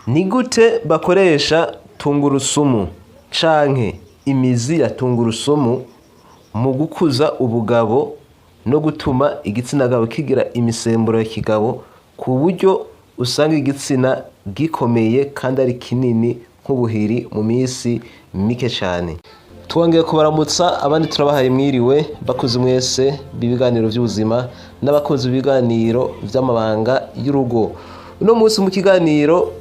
Ni gute bakoresha tungurusumu canke imizi ya tungurusumu mu gukuza ubugabo no gutuma igitsina gabo kigira imisemburo ya kigabo ku buryo usanga igitsina gikomeye kandi ari kinini nk'ubuhiri mu minsi mike cane. Twongeye kubaramutsa abandi turabahaye mwiriwe bakuze mwese b'ibiganiro vy'ubuzima n'abakunzi b'ibiganiro vy'amabanga y'urugo. Uno munsi mu kiganiro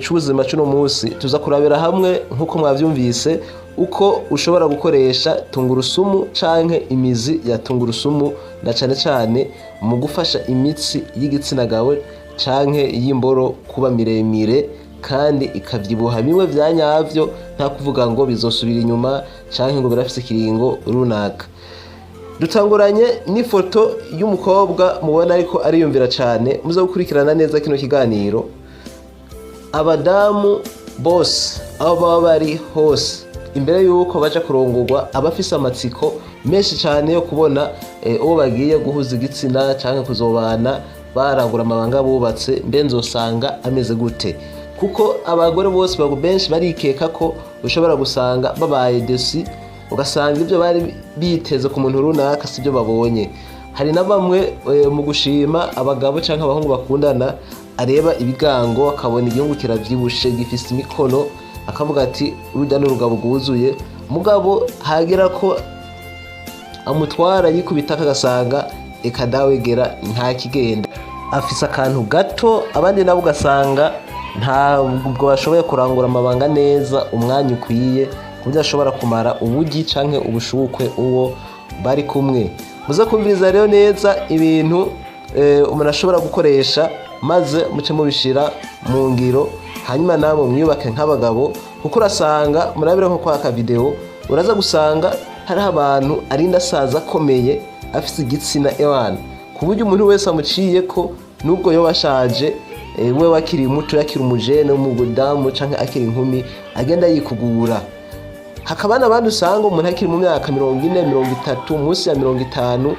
c'ubuzima c'uno munsi tuza kurabira hamwe nk'uko mwavyumvise uko ushobora gukoresha tungurusumu canke imizi ya tungurusumu na cane cane mu gufasha imitsi y'igitsina gawe canke y'imboro kuba miremire kandi ikavyibuha bimwe vya nyavyo, nta kuvuga ngo bizosubira inyuma canke ngo birafise ikiringo runaka. Dutanguranye n'ifoto y'umukobwa mubona ariko ariyumvira cane, muze gukurikirana neza kino kiganiro. Abadamu bose aho baba bari hose imbere yuko baja kurongorwa abafise amatsiko menshi cane yo kubona uwo bagiye guhuza igitsina canke kuzobana barangura amabanga bubatse mbe nzosanga ameze gute, kuko abagore bose benshi barikeka ko ushobora gusanga babaye desi, ugasanga ibyo bari biteze ku muntu runaka sibyo babonye. Hari na bamwe mu gushima abagabo canke abahungu bakundana areba ibigango akabona igihungu kiravyibushe gifise imikono akavuga ati urujya n'urugabo rwuzuye, mugabo hagira ko amutwara yikubita akagasanga eka dawegera nta kigenda, afise akantu gato. Abandi nabo ugasanga ntabwo bashoboye kurangura amabanga neza umwanya ukwiye kuburyo ashobora kumara ubugi canke ubushukwe uwo bari kumwe. Muze kumviriza rero neza ibintu umuntu ashobora gukoresha maze muce mubishira mu ngiro, hanyuma nabo mwiyubake nk'abagabo, kuko urasanga murabira nko kwaka video uraza gusanga hariho abantu arinda asaza akomeye afise igitsina ewana, ku buryo umuntu wese amuciye ko nubwo yoba ashaje we wakiri muto yakiri umujene w'umudamu canke akiri inkumi agenda yikugura. Hakaba n'abandi usanga umuntu akiri mu myaka 40, 30, munsi ya 50,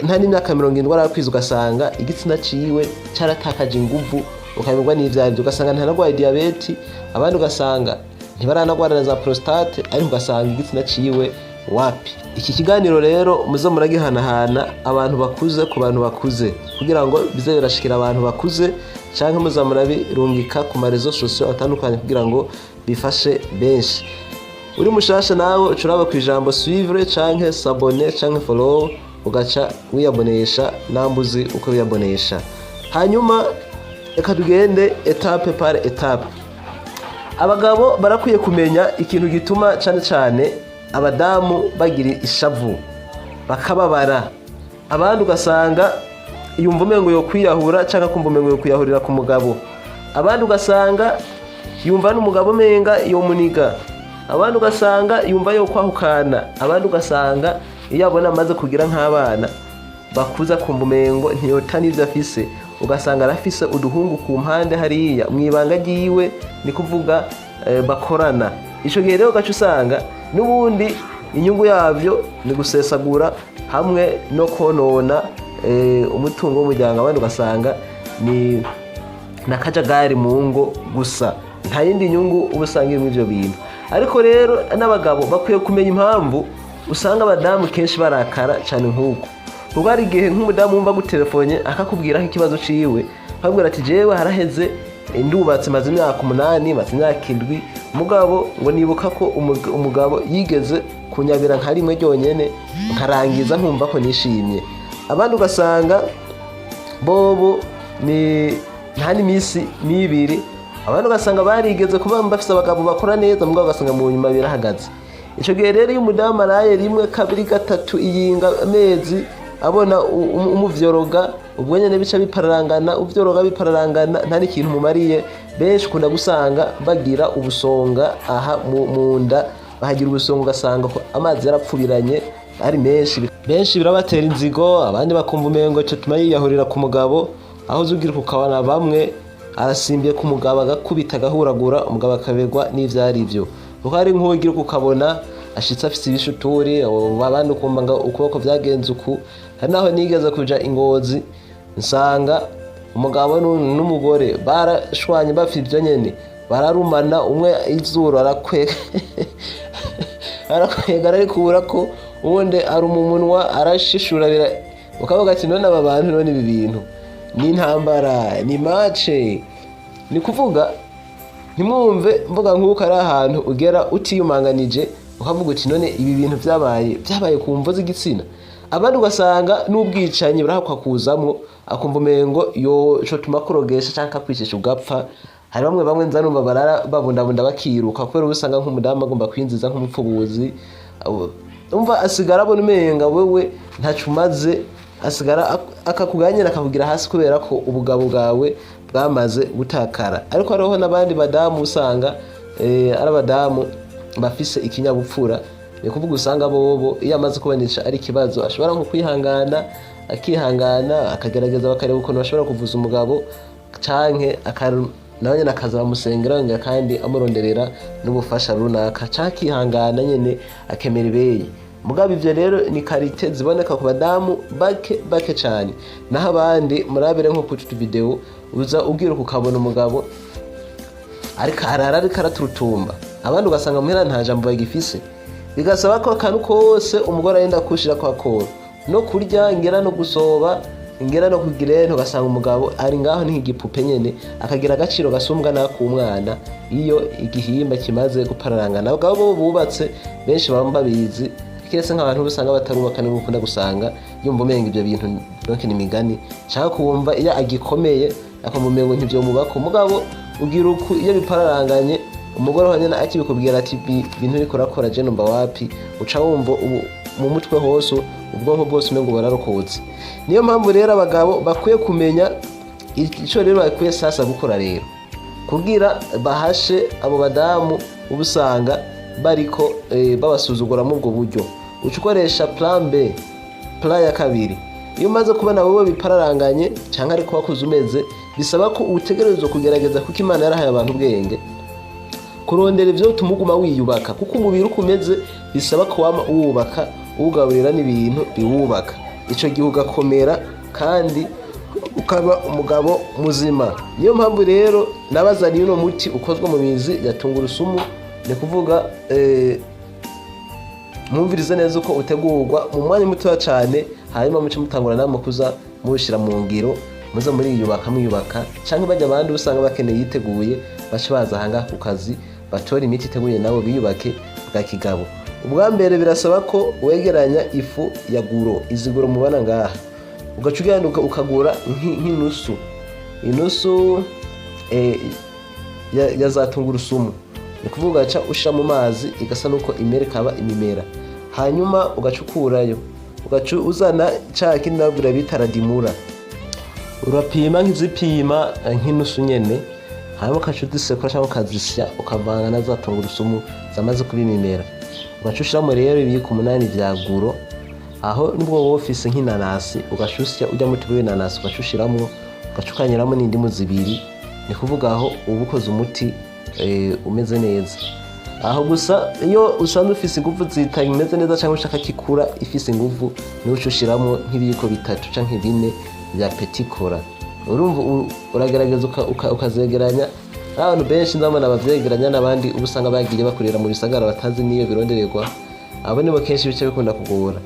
nta n'imyaka 70 arakwiza, ugasanga igitsina ciwe caratakaje inguvu, ukayoberwa n'ivyarivyo, ugasanga ntanagwaye diabete, abandi ugasanga ntibaranagwara za prostate, ariko ugasanga igitsina ciwe wapi. Iki kiganiro rero muze muragihanahana abantu bakuze ku bantu bakuze kugira ngo bize birashikira abantu bakuze, canke muze murabirungika ku marezo sociaux atandukanye kugira ngo bifashe benshi. Uri mushasha nawe ucuraba ku ijambo suivre canke s'abonner canke follow, ugaca wiyabonesha nambuzi uko wiyabonesha. Hanyuma reka tugende etape par etape. Abagabo barakwiye kumenya ikintu gituma cane cane abadamu bagira ishavu bakababara. Abandi ugasanga yumva umengo yo kwiyahura canke kumva umengo yo kwiyahurira ku mugabo. Abandi ugasanga yumva n'umugabo menga yo muniga. Abandi ugasanga yumva yo kwahukana. Abandi ugasanga iyo abona amaze kugira nk'abana bakuza kumva umengo ntiyota n'ivyo afise, ugasanga arafise uduhungu ku mpande hariya mwibanga ryiwe, ni kuvuga bakorana. Ico gihe rero gacu usanga n'ubundi inyungu yavyo ni gusesagura hamwe no konona umutungo w'umuryango. Abandi ugasanga ni nakajagari mu ngo gusa, nta yindi nyungu ubusanga irimo ivyo bintu. Ariko rero n'abagabo bakwiye kumenya impamvu usanga abadamu kenshi barakara cane nk'uko. Ubwo hari igihe nk'umudamu wumva gutelefone akakubwira nk'ikibazo ciwe, akabwira ati jewe haraheze ndubatse maze imyaka 8, maze imyaka 7, mugabo ngo nibuka ko umugabo yigeze kunyabira nka rimwe ryonyene nkarangiza nkumva ko nishimye. Abandi ugasanga bobo ni nta n'imisi 2, abandi ugasanga barigeze kuba bafise abagabo bakora neza, mugabo ugasanga mu nyuma birahagaze. Ico gihe rero iyo umudamu araye 1, 2, 3 iyinga amezi abona umuvyoroga, ubwo nyene bica bipararangana, uvyoroga bipararangana, nta n'ikintu mumariye. Benshi kunda gusanga bagira ubusonga aha mu nda, bahagira ubusonga ugasanga ko amazi yarapfubiranye ari benshi birabatera inzigo. Abandi bakumva umengo cyo tuma yiyahurira ku mugabo, aho zugira kukabana bamwe arasimbiye ku mugabo agakubita agahuragura, umugabo akaberwa n'ivyari ivyo. Kuko hari nk'ugira kukabona ashitse afise ibishuturi, abandi ukumva ngo ukuboko vyagenze uku. Hari naho nigeze kuja Ingozi nsanga umugabo n'umugore barashwanye bafite ibyo nyene bararumana, umwe izuru arakwega ararikura ko uwundi aruma umunwa arashishura, ukavuga ati none aba bantu none ibi bintu ni intambara, ni mace. Ni kuvuga ntimwumve mvuga nk'uko ari ahantu ugera utiyumanganije ukavuga uti none ibi bintu byabaye ku mvo z'igitsina. Abandi ugasanga n'ubwicanyi burahakwa kuzamwo, akumva umengo yocotuma kurogesha canke akwicisha ugapfa. Hari bamwe nzanumva barara babundabunda bakiruka kubera usanga nk'umudamu agomba kwinjiza nk'umupfubuzi, umva asigara abona umenga wewe ntacu maze, asigara akakuganyira akakugira hasi kubera ko ubugabo bwawe bwamaze gutakara. Ariko hariho n'abandi badamu usanga ari abadamu bafise ikinyabupfura, ni kuvuga usanga bobo iyo amaze kubonesha ari ikibazo ashobora nko kwihangana, akihangana akagerageza bakareba ukuntu bashobora kuvuza umugabo canke nawe nyene akaza bamusengera ngo kandi amuronderera n'ubufasha runaka, canke akihangana nyene akemera ibeye. Mugabo ivyo rero ni karite ziboneka ku badamu bake cane, naho abandi murabire nko ku video uza ubwira ukabona umugabo ariko araturutumba, abandi ugasanga muhera nta jambo bagifise, bigasaba ko akantu kose umugore yenda kushira kwa koro no kurya ngera no gusoba ingera no kugira ugasanga umugabo ari ngaho nk'igipupe nyene akagira agaciro gasumbwa n'akumwana iyo igihimba kimaze gupararangana. Abagabo bubatse benshi bamba bizi kiretse nk'abantu usanga batarubaka no gukunda gusanga yumva umenga ibyo bintu donc ni migani cyangwa kumva iyo agikomeye akamumengo ntibyo mubaka. Umugabo ugira uku iyo bipararanganye umugore wanyana akibikubwira ati bintu uri kurakora je numva wapi, uca wumva mu mutwe hose ubwonko bwose umengo bararokotse. Niyo mpamvu rero abagabo bakwiye kumenya ico rero bakwiye sasa gukora rero kugira bahashe abo badamu ubusanga bariko babasuzugura mu bwo buryo. Ucokoresha plan B, plan ya kabiri. Iyo umaze kubona wowe bipararanganye cyangwa ariko wakuze umeze, bisaba ko utegerezwa kugerageza kuko Imana yarahaye abantu ubwenge kurondera ivyo tumuguma wiyubaka, kuko umubiri ukomeze bisaba ko wama uwubaka ugaburira n'ibintu biwubaka, ico gihe ugakomera kandi ukaba umugabo muzima. Niyo mpamvu rero nabazaniye uno muti ukozwe mu mizi ya tungurusumu, ni kuvuga mwumvirize neza uko utegurwa mu mwanya muto cyane, hanyuma muce mutangura namwe kuza mushira mu ngiro, muza muri mwiyubaka canke bajya abandi usanga bakeneye yiteguye bace baza hanga ku kazi batora imiti iteguye nabo biyubake bwa kigabo. Ubwa mbere birasaba ko wegeranya ifu ya guro, iziguro mubana ngaha ugacuganduka ukagura nk'inusu ya za tungurusumu, ni kuvuga aca ushira mu mazi igasa nuko imere kaba imimera, hanyuma ugacukurayo uzana ca kindi nabwira bita radimura, urapima nk'izipima nk'inusu nyene, hanyuma ukacudisekura cyangwa ukazisya ukavanga na za tungurusumu zamaze kubimimera, ugacushiramo rero ibiyiko 8 vya guro. Aho nibwo wowe ufise nk'inanasi ugashusya ujya mu tubuye inanasi ugacushiramo ugacukanyiramo n'indimu zibiri, ni kuvuga aho ubukoze umuti umeze neza. Aho gusa iyo usanzwe ufise ingufu zitameze neza cyangwa ushaka kikura ifise ingufu ni ucushiramo nk'ibiyiko 3 canke 4 bya petit cola. Urumva uragerageza ukazegeranya. Abantu benshi ndabona bavyegeranya n'abandi ubusanga bagiye bakorera mu bisagara batazi niyo birondererwa, abo nibo kenshi bice bikunda kugora.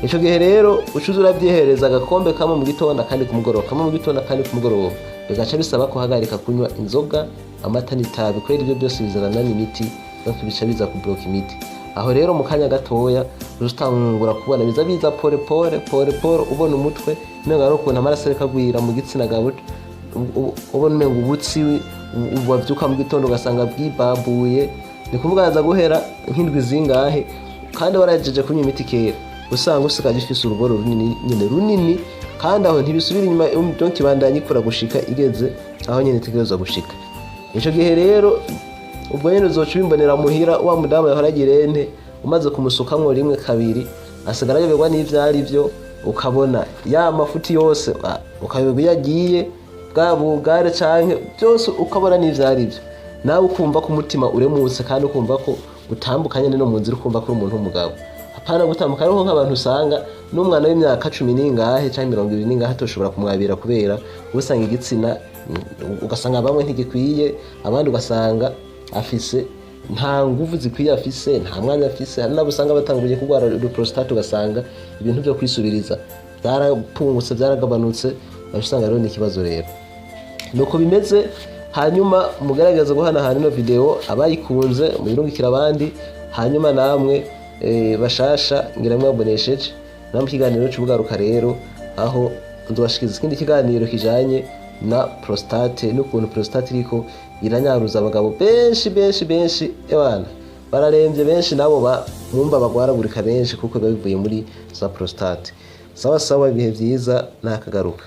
Ico gihe rero ucuza urabyihereza agakombe kamwe mu gitondo kandi kumugoroba, kamwe mu gitondo kandi kumugoroba, bigaca bisaba ko hagarika kunywa inzoga, amata n'itabi, kwera ibyo byose bizarana n'imiti no bica biza kublock imiti. Aho rero mu kanya gatoya uzutangura kubona biza pole ubona umutwe nenga ari ukuntu amaraso rekagwira mu gitsina gabo, ubona umengo ubutsi ubavyuka mu gitondo ugasanga bwibabuye, ni kuvuga aza guhera nk'indwi zingahe kandi warajeje kunywa imiti kera, usanga usigaje ufise uruboro runini kandi aho ntibisubira inyuma donc ibandanye ikura gushika igeze aho nyene itegerezwa gushika. Ico gihe rero ubwo nyene uzoca ubimbonera muhira wa mudamu yahoragirente umaze kumusukamwo rimwe kabiri asigara yoberwa n'ivyari byo, ukabona ya mafuti yose ukayoberwa yagiye bwa bugare canke byose ukabona n'ivyari byo, nawe ukumva ko umutima uremutse kandi ukumva ko utambukanye no mu nzira, ukumva ko umuntu w'umugabo. apana gutambuka ariho nk'abantu usanga n'umwana w'imyaka 10 n'ingahe canke 20 n'ingahe atoshobora kumwabira kubera usanga igitsina ugasanga bamwe ntigikwiye abandi ugasanga afise nta nguvu zikwiye afise nta mwanya afise hari nabo usanga batanguye kurwara prostate ugasanga ibintu byo kwisubiriza byarapungutse byaragabanutse usanga rero ni ikibazo rero nuko bimeze. Hanyuma mugaragaza guhanahana ino video abayikunze muyirungikira abandi, hanyuma namwe bashasha ngira mwabonesheje namwe ikiganiro cy'ubugaruka rero aho ndubashikiza ikindi kiganiro kijanye na prostate n'ukuntu prostate iriko iranyaruza abagabo benshi ebana bararembye benshi nabo bumva bagwaragurika benshi kuko bivuye muri za prostate. Sawa ibihe byiza nakagaruka.